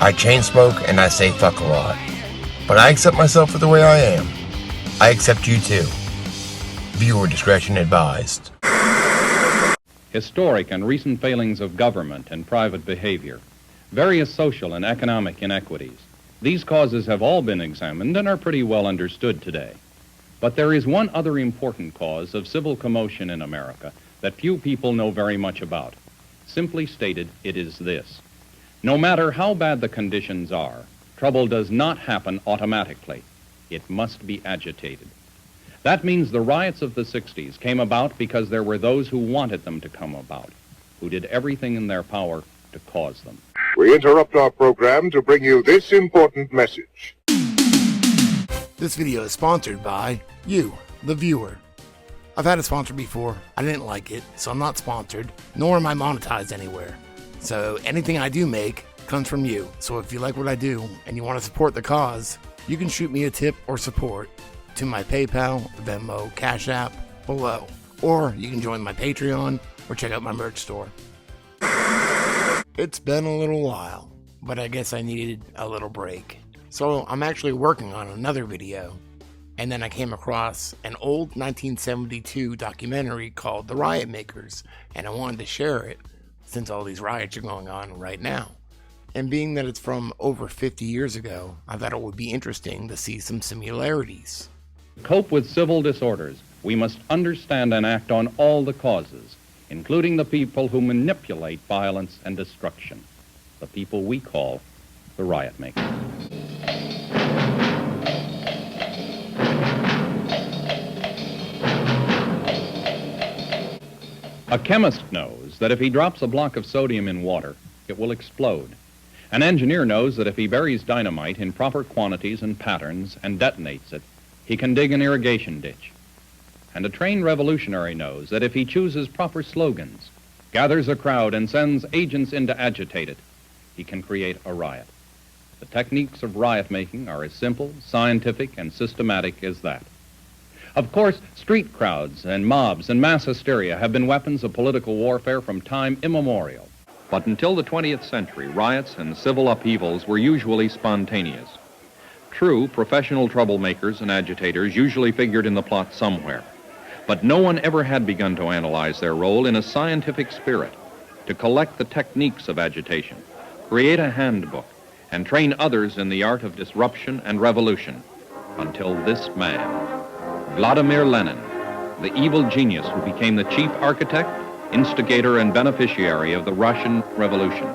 I chain smoke and I say fuck a lot. But I accept myself for the way I am. I accept you too. Viewer discretion advised. Historic and recent failings of government and private behavior, various social and economic inequities. These causes have all been examined and are pretty well understood today. But there is one other important cause of civil commotion in America that few people know very much about. Simply stated, it is this. No matter how bad the conditions are, trouble does not happen automatically. It must be agitated. That means the riots of the 60s came about because there were those who wanted them to come about, who did everything in their power to cause them. We interrupt our program to bring you this important message. This video is sponsored by you, the viewer. I've had a sponsor before. I didn't like it, so I'm not sponsored, nor am I monetized anywhere. So anything I do make comes from you. So if you like what I do and you want to support the cause, you can shoot me a tip or support to my PayPal, Venmo, Cash App below. Or you can join my Patreon or check out my merch store. It's been a little while, but I guess I needed a little break. So I'm actually working on another video, and then I came across an old 1972 documentary called The Riot Makers, and I wanted to share it since all these riots are going on right now. And being that it's from over 50 years ago, I thought it would be interesting to see some similarities. To cope with civil disorders, we must understand and act on all the causes, including the people who manipulate violence and destruction, the people we call the Riot Makers. A chemist knows that if he drops a block of sodium in water, it will explode. An engineer knows that if he buries dynamite in proper quantities and patterns and detonates it, he can dig an irrigation ditch. And a trained revolutionary knows that if he chooses proper slogans, gathers a crowd and sends agents in to agitate it, he can create a riot. The techniques of riot making are as simple, scientific, and systematic as that. Of course, street crowds and mobs and mass hysteria have been weapons of political warfare from time immemorial. But until the 20th century, riots and civil upheavals were usually spontaneous. True, professional troublemakers and agitators usually figured in the plot somewhere. But no one ever had begun to analyze their role in a scientific spirit, to collect the techniques of agitation, create a handbook, and train others in the art of disruption and revolution, until this man, Vladimir Lenin, the evil genius who became the chief architect, instigator, and beneficiary of the Russian Revolution.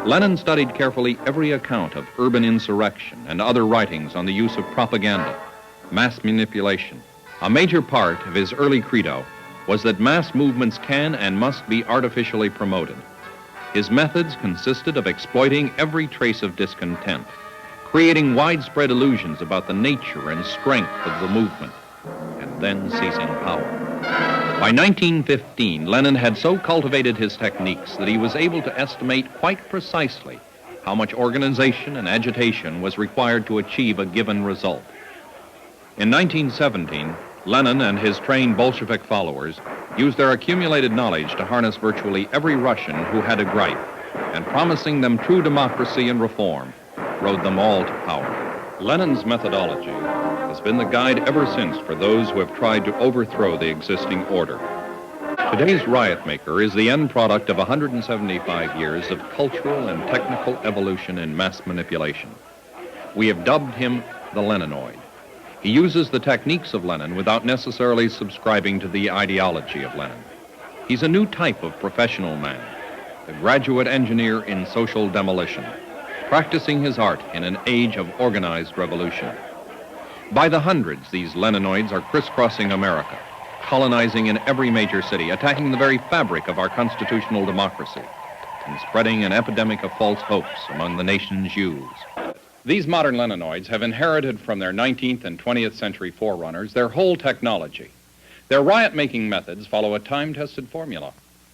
Lenin studied carefully every account of urban insurrection and other writings on the use of propaganda, mass manipulation. A major part of his early credo was that mass movements can and must be artificially promoted. His methods consisted of exploiting every trace of discontent, creating widespread illusions about the nature and strength of the movement, and then seizing power. By 1915, Lenin had so cultivated his techniques that he was able to estimate quite precisely how much organization and agitation was required to achieve a given result. In 1917, Lenin and his trained Bolshevik followers used their accumulated knowledge to harness virtually every Russian who had a gripe, and promising them true democracy and reform, rode them all to power. Lenin's methodology has been the guide ever since for those who have tried to overthrow the existing order. Today's riot maker is the end product of 175 years of cultural and technical evolution in mass manipulation. We have dubbed him the Leninoid. He uses the techniques of Lenin without necessarily subscribing to the ideology of Lenin. He's a new type of professional man, a graduate engineer in social demolition, practicing his art in an age of organized revolution. By the hundreds, these Leninoids are crisscrossing America, colonizing in every major city, attacking the very fabric of our constitutional democracy, and spreading an epidemic of false hopes among the nation's youths. These modern Leninoids have inherited from their 19th and 20th century forerunners their whole technology. Their riot-making methods follow a time-tested formula,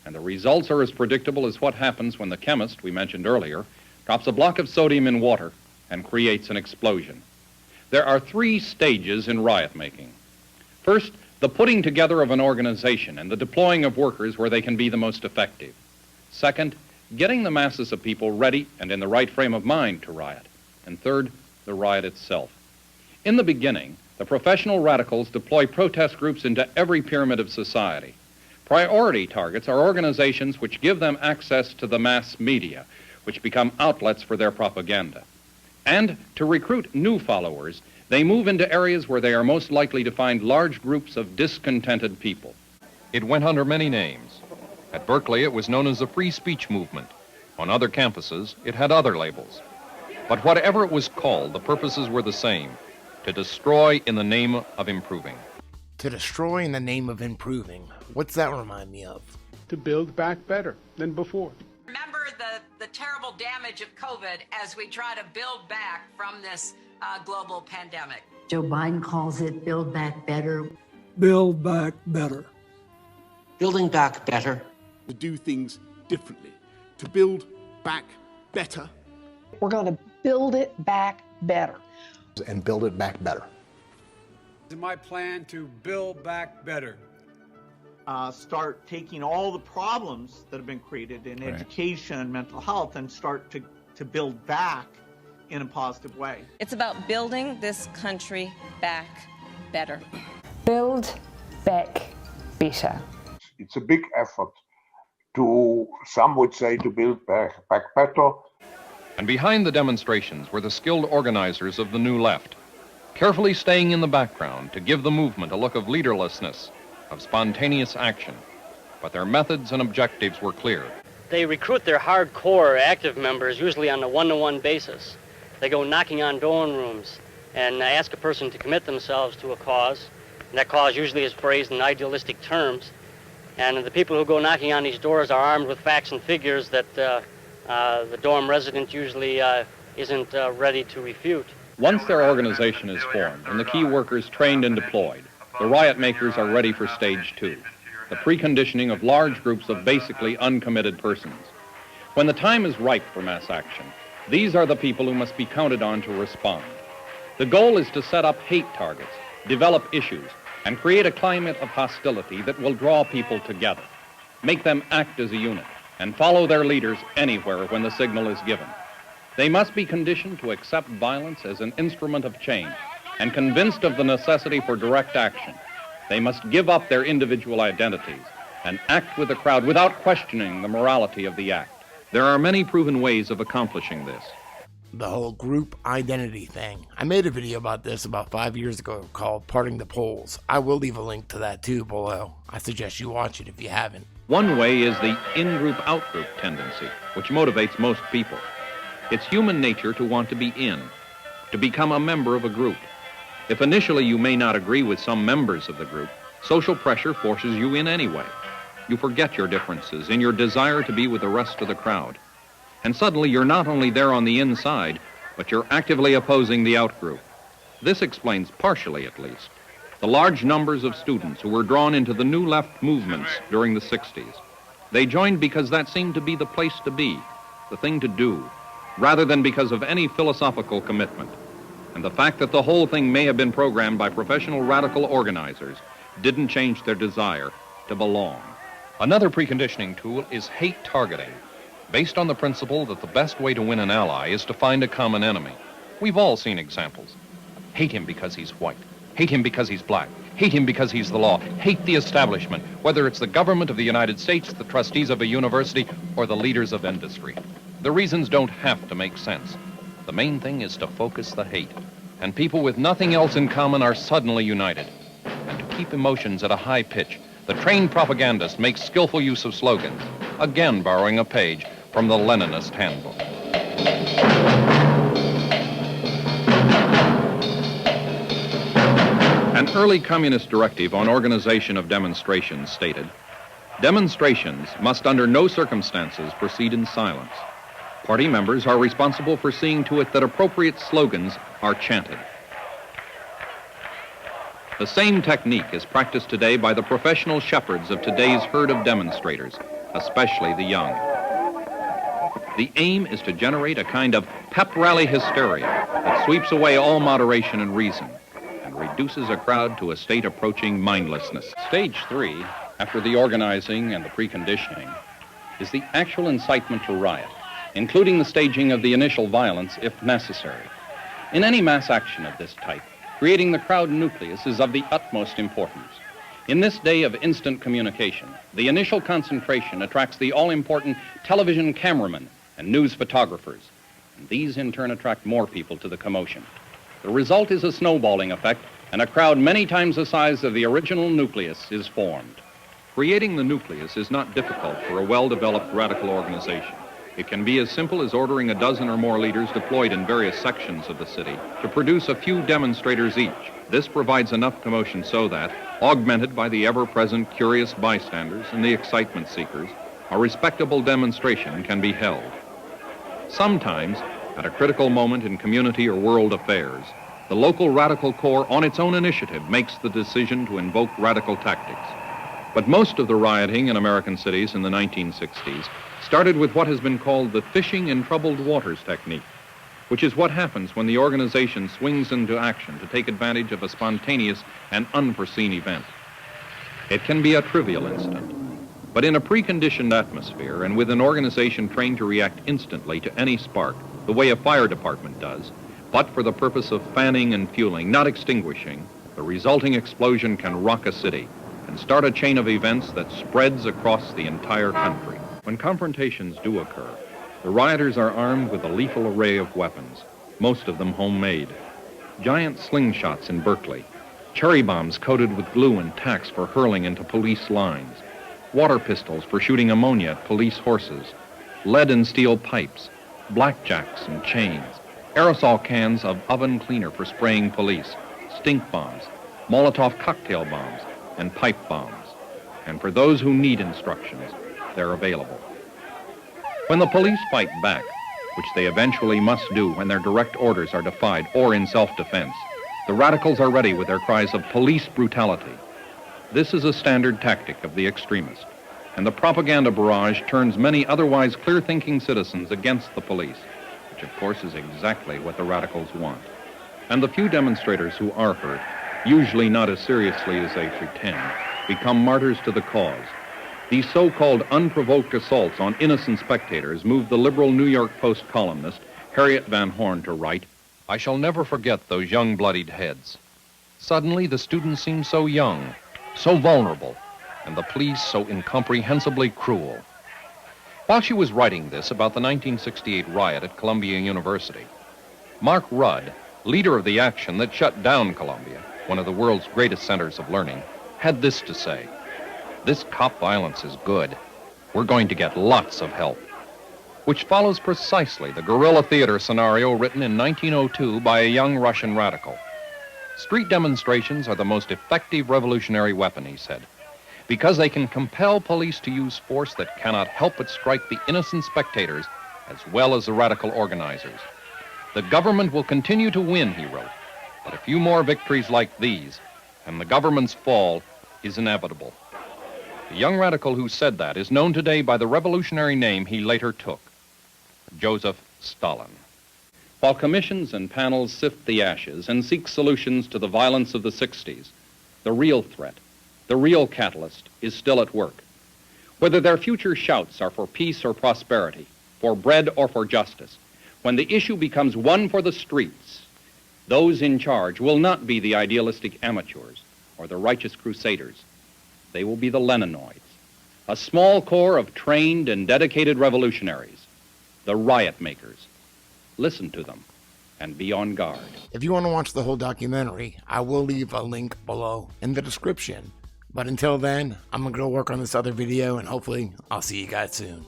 and the results are as predictable as what happens when the chemist we mentioned earlier drops a block of sodium in water and creates an explosion. There are 3 stages in riot-making. First, the putting together of an organization and the deploying of workers where they can be the most effective. Second, getting the masses of people ready and in the right frame of mind to riot. And third, the riot itself. In the beginning, the professional radicals deploy protest groups into every pyramid of society. Priority targets are organizations which give them access to the mass media, which become outlets for their propaganda. And to recruit new followers, they move into areas where they are most likely to find large groups of discontented people. It went under many names. At Berkeley, it was known as the Free Speech Movement. On other campuses, it had other labels. But whatever it was called, the purposes were the same: to destroy in the name of improving. To destroy in the name of improving. What's that remind me of? To build back better than before. Remember the terrible damage of COVID as we try to build back from this global pandemic. Joe Biden calls it Build Back Better. Build back better. Building back better. To do things differently. To build back better. We're going to build it back better. And build it back better. It's my plan to build back better. Start taking all the problems that have been created in education and mental health and start to build back in a positive way. It's about building this country back better. Build back better. It's a big effort to, some would say, to build back better. And behind the demonstrations were the skilled organizers of the New Left, carefully staying in the background to give the movement a look of leaderlessness, of spontaneous action. But their methods and objectives were clear. They recruit their hardcore active members usually on a one-to-one basis. They go knocking on dorm rooms and ask a person to commit themselves to a cause. And that cause usually is phrased in idealistic terms. And the people who go knocking on these doors are armed with facts and figures that the dorm resident usually isn't ready to refute. Once their organization is formed and the key workers trained and deployed, the Riot Makers are ready for stage 2, the preconditioning of large groups of basically uncommitted persons. When the time is ripe for mass action, these are the people who must be counted on to respond. The goal is to set up hate targets, develop issues, and create a climate of hostility that will draw people together, make them act as a unit, and follow their leaders anywhere when the signal is given. They must be conditioned to accept violence as an instrument of change and convinced of the necessity for direct action. They must give up their individual identities and act with the crowd without questioning the morality of the act. There are many proven ways of accomplishing this. The whole group identity thing. I made a video about this about 5 years ago called Parting the Poles. I will leave a link to that too below. I suggest you watch it if you haven't. One way is the in-group, out-group tendency, which motivates most people. It's human nature to want to be in, to become a member of a group. If initially you may not agree with some members of the group, social pressure forces you in anyway. You forget your differences in your desire to be with the rest of the crowd. And suddenly you're not only there on the inside, but you're actively opposing the out-group. This explains, partially at least, the large numbers of students who were drawn into the New Left movements during the 60s. They joined because that seemed to be the place to be, the thing to do, rather than because of any philosophical commitment. And the fact that the whole thing may have been programmed by professional radical organizers didn't change their desire to belong. Another preconditioning tool is hate targeting, based on the principle that the best way to win an ally is to find a common enemy. We've all seen examples. Hate him because he's white. Hate him because he's black. Hate him because he's the law. Hate the establishment, whether it's the government of the United States, the trustees of a university, or the leaders of industry. The reasons don't have to make sense. The main thing is to focus the hate. And people with nothing else in common are suddenly united. And to keep emotions at a high pitch, the trained propagandist makes skillful use of slogans, again borrowing a page from the Leninist handbook. An early communist directive on organization of demonstrations stated, "Demonstrations must under no circumstances proceed in silence. Party members are responsible for seeing to it that appropriate slogans are chanted." The same technique is practiced today by the professional shepherds of today's herd of demonstrators, especially the young. The aim is to generate a kind of pep rally hysteria that sweeps away all moderation and reason and reduces a crowd to a state approaching mindlessness. Stage 3, after the organizing and the preconditioning, is the actual incitement to riot, including the staging of the initial violence if necessary. In any mass action of this type, creating the crowd nucleus is of the utmost importance. In this day of instant communication, the initial concentration attracts the all-important television cameramen and news photographers, and these in turn attract more people to the commotion. The result is a snowballing effect, and a crowd many times the size of the original nucleus is formed. Creating the nucleus is not difficult for a well-developed radical organization. It can be as simple as ordering a dozen or more leaders deployed in various sections of the city to produce a few demonstrators each. This provides enough commotion so that, augmented by the ever-present curious bystanders and the excitement seekers, a respectable demonstration can be held. Sometimes, at a critical moment in community or world affairs, the local radical corps on its own initiative makes the decision to invoke radical tactics. But most of the rioting in American cities in the 1960s started with what has been called the fishing in troubled waters technique, which is what happens when the organization swings into action to take advantage of a spontaneous and unforeseen event. It can be a trivial incident, but in a preconditioned atmosphere and with an organization trained to react instantly to any spark, the way a fire department does, but for the purpose of fanning and fueling, not extinguishing, the resulting explosion can rock a city and start a chain of events that spreads across the entire country. When confrontations do occur, the rioters are armed with a lethal array of weapons, most of them homemade. Giant slingshots in Berkeley, cherry bombs coated with glue and tacks for hurling into police lines, water pistols for shooting ammonia at police horses, lead and steel pipes, blackjacks and chains, aerosol cans of oven cleaner for spraying police, stink bombs, Molotov cocktail bombs, and pipe bombs. And for those who need instructions, they're available. When the police fight back, which they eventually must do when their direct orders are defied or in self-defense, the radicals are ready with their cries of police brutality. This is a standard tactic of the extremist, and the propaganda barrage turns many otherwise clear-thinking citizens against the police, which of course is exactly what the radicals want. And the few demonstrators who are hurt, usually not as seriously as they pretend, become martyrs to the cause. These so-called unprovoked assaults on innocent spectators moved the liberal New York Post columnist Harriet Van Horn to write, "I shall never forget those young bloodied heads. Suddenly the students seemed so young, so vulnerable, and the police so incomprehensibly cruel." While she was writing this about the 1968 riot at Columbia University, Mark Rudd, leader of the action that shut down Columbia, one of the world's greatest centers of learning, had this to say: "This cop violence is good. We're going to get lots of help." Which follows precisely the guerrilla theater scenario written in 1902 by a young Russian radical. Street demonstrations are the most effective revolutionary weapon, he said, because they can compel police to use force that cannot help but strike the innocent spectators as well as the radical organizers. The government will continue to win, he wrote, but a few more victories like these, and the government's fall is inevitable. The young radical who said that is known today by the revolutionary name he later took, Joseph Stalin. While commissions and panels sift the ashes and seek solutions to the violence of the 60s, the real threat, the real catalyst, is still at work. Whether their future shouts are for peace or prosperity, for bread or for justice, when the issue becomes one for the streets, those in charge will not be the idealistic amateurs or the righteous crusaders. They will be the Leninoids, a small corps of trained and dedicated revolutionaries, the Riot Makers. Listen to them and be on guard. If you want to watch the whole documentary, I will leave a link below in the description. But until then, I'm going to go work on this other video, and hopefully I'll see you guys soon.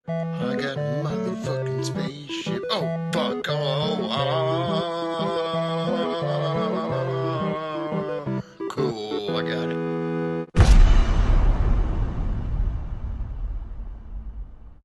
I got a motherfucking spaceship. Oh, fuck. Oh, cool. I got it.